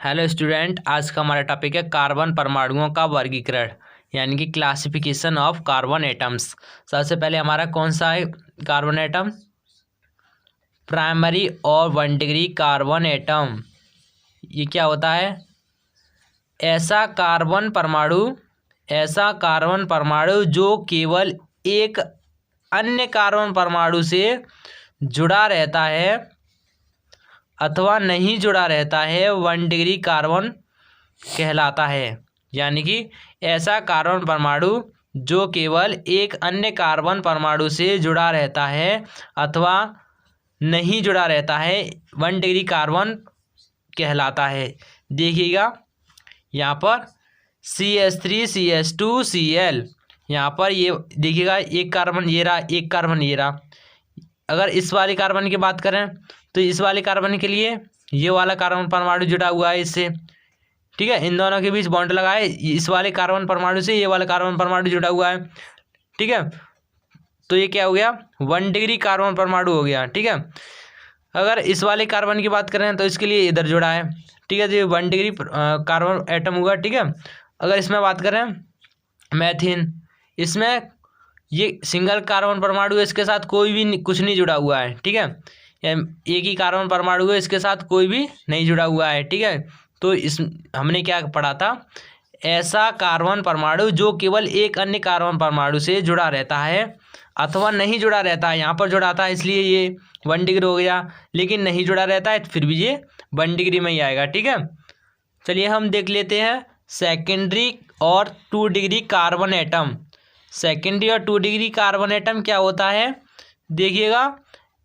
Hello student, आज का हमारा टॉपिक है कार्बन परमाणुओं का वर्गीकरण यानी कि क्लासिफिकेशन ऑफ कार्बन एटम्स। सबसे पहले हमारा कौन सा है कार्बन एटम? प्राइमरी और 1 डिग्री कार्बन एटम। ये क्या होता है? ऐसा कार्बन परमाणु जो केवल एक अन्य कार्बन परमाणु से जुड़ा रहता है अथवा नहीं जुड़ा रहता है 1 डिग्री कार्बन कहलाता है। यानी कि ऐसा कार्बन परमाणु जो केवल एक अन्य कार्बन परमाणु से जुड़ा रहता है अथवा नहीं जुड़ा रहता है 1 डिग्री कार्बन कहलाता है। देखिएगा यहाँ पर CH3CH2Cl, यहाँ पर ये देखिएगा एक कार्बन ये रहा, एक कार्बन ये रहा। अगर इस वाले कार्बन की बात करें तो इस वाले कार्बन के लिए ये वाला कार्बन परमाणु जुड़ा हुआ है इससे, ठीक है। इन दोनों के बीच बॉन्ड लगा है, इस वाले कार्बन परमाणु से ये वाला कार्बन परमाणु जुड़ा हुआ है, ठीक है। तो ये क्या हो गया? 1 डिग्री कार्बन परमाणु हो गया, ठीक है। अगर इस वाले कार्बन की बात करें तो इसके लिए इधर जुड़ा है, ठीक है। जो 1 डिग्री कार्बन एटम हुआ, ठीक है। अगर इसमें बात करें मैथिन, इसमें ये सिंगल कार्बन परमाणु है, इसके साथ कोई भी कुछ नहीं जुड़ा हुआ है, ठीक है। एक ही कार्बन परमाणु है, इसके साथ कोई भी नहीं जुड़ा हुआ है, ठीक है। तो इस हमने क्या पढ़ा था? ऐसा कार्बन परमाणु जो केवल एक अन्य कार्बन परमाणु से जुड़ा रहता है अथवा नहीं जुड़ा रहता है। यहाँ पर जुड़ा था इसलिए ये 1 डिग्री हो गया, लेकिन नहीं जुड़ा रहता है फिर भी ये 1 डिग्री में ही आएगा, ठीक है। चलिए हम देख लेते हैं सेकेंडरी और 2 डिग्री कार्बन एटम। सेकेंडरी और 2 डिग्री कार्बन एटम क्या होता है? देखिएगा,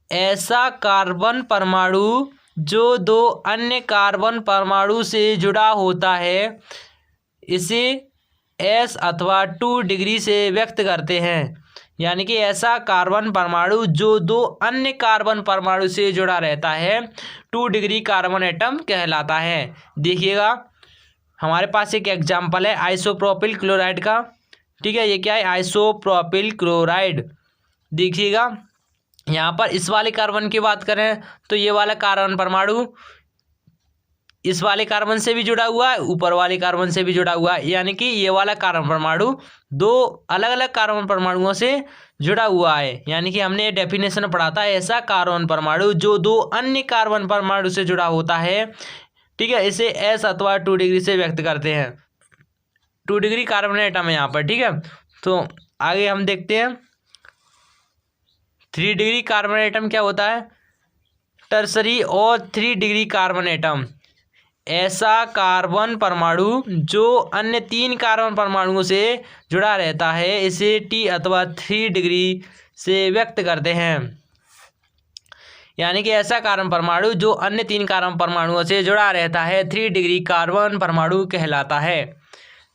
ऐसा कार्बन परमाणु जो दो अन्य कार्बन परमाणु से जुड़ा होता है इसे S अथवा 2 डिग्री से व्यक्त करते हैं। यानी कि ऐसा कार्बन परमाणु जो दो अन्य कार्बन परमाणु से जुड़ा रहता है 2 डिग्री कार्बन एटम कहलाता है। देखिएगा हमारे पास एक एग्जाम्पल है आइसोप्रोपिल क्लोराइड का, ठीक है। ये क्या है? Isopropyl chloride. देखिएगा यहाँ पर इस वाले कार्बन की बात करें तो ये वाला कार्बन परमाणु इस वाले कार्बन से भी जुड़ा हुआ है, ऊपर वाले कार्बन से भी जुड़ा हुआ है। यानी कि ये वाला कार्बन परमाणु दो अलग अलग कार्बन परमाणुओं से जुड़ा हुआ है। यानी कि हमने डेफिनेशन पढ़ा था, ऐसा कार्बन परमाणु जो दो अन्य कार्बन परमाणु से जुड़ा होता है, ठीक है, इसे S अथवा 2 डिग्री से व्यक्त करते हैं। 2 डिग्री कार्बन एटम है यहाँ पर, ठीक है। तो आगे हम देखते हैं 3 डिग्री कार्बन एटम क्या होता है? टर्सरी और 3 डिग्री कार्बन एटम। ऐसा कार्बन परमाणु जो अन्य 3 कार्बन परमाणुओं से जुड़ा रहता है इसे T अथवा 3 डिग्री से व्यक्त करते हैं। यानी कि ऐसा कार्बन परमाणु जो अन्य 3 कार्बन परमाणुओं से जुड़ा रहता है 3 डिग्री कार्बन परमाणु कहलाता है।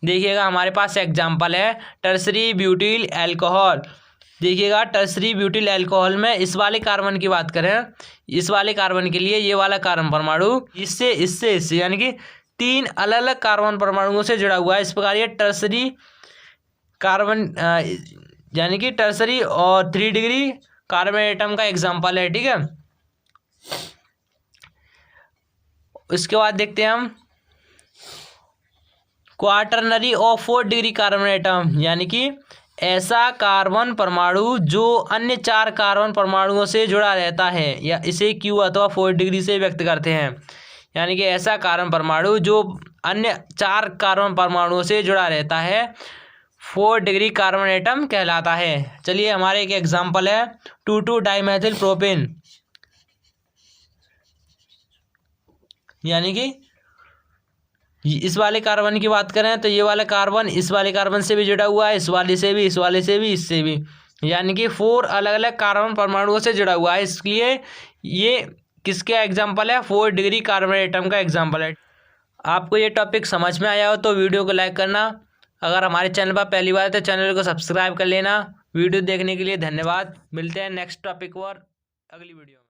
देखिएगा हमारे पास एग्जाम्पल है टर्सरी ब्यूटिल एल्कोहल। देखिएगा टर्सरी ब्यूटिल एल्कोहल में इस वाले कार्बन की बात करें, इस वाले कार्बन के लिए ये वाला कार्बन परमाणु इससे यानी कि 3 अलग अलग कार्बन परमाणुओं से जुड़ा हुआ है। इस प्रकार ये टर्सरी कार्बन यानी कि टर्सरी और 3 डिग्री कार्बन एटम का एग्जाम्पल है, ठीक है। उसके बाद देखते हैं हम क्वाटरनरी और 4 डिग्री कार्बन एटम। यानी कि ऐसा कार्बन परमाणु जो अन्य 4 कार्बन परमाणुओं से जुड़ा रहता है या इसे Q अथवा 4 डिग्री से व्यक्त करते हैं। यानी कि ऐसा कार्बन परमाणु जो अन्य 4 कार्बन परमाणुओं से जुड़ा रहता है 4 डिग्री कार्बन एटम कहलाता है। चलिए हमारे एक एग्जाम्पल है 2,2 डाइमेथिल प्रोपेन। यानी कि इस वाले कार्बन की बात करें तो ये वाला कार्बन इस वाले कार्बन से भी जुड़ा हुआ है, इस वाले से भी, इस वाले से भी, इससे भी। यानी कि 4 अलग अलग कार्बन परमाणुओं से जुड़ा हुआ है, इसलिए ये किसका एग्जाम्पल है? 4 डिग्री कार्बन एटम का एग्जाम्पल है। आपको ये टॉपिक समझ में आया हो तो वीडियो को लाइक करना। अगर हमारे चैनल पर पहली बार है तो चैनल को सब्सक्राइब कर लेना। वीडियो देखने के लिए धन्यवाद। मिलते हैं नेक्स्ट टॉपिक और अगली वीडियो में।